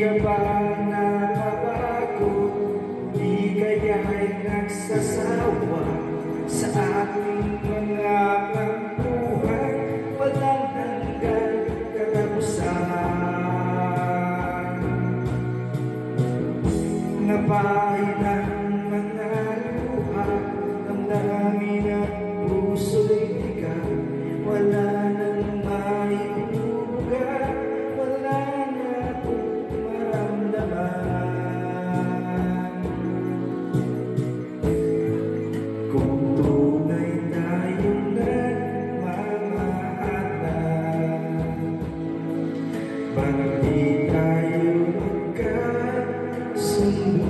ka ba napapagod? Di kaya'y nagsasawa sa ating mga pagbuhay, walang hanggang katapusan. Nabahay ng mga luha, damdamin at puso'y tigas, wala nang maiuga, wala na akong maramdaman. Kung tunay tayong nagmamahalan, bakit di tayo magkasundo?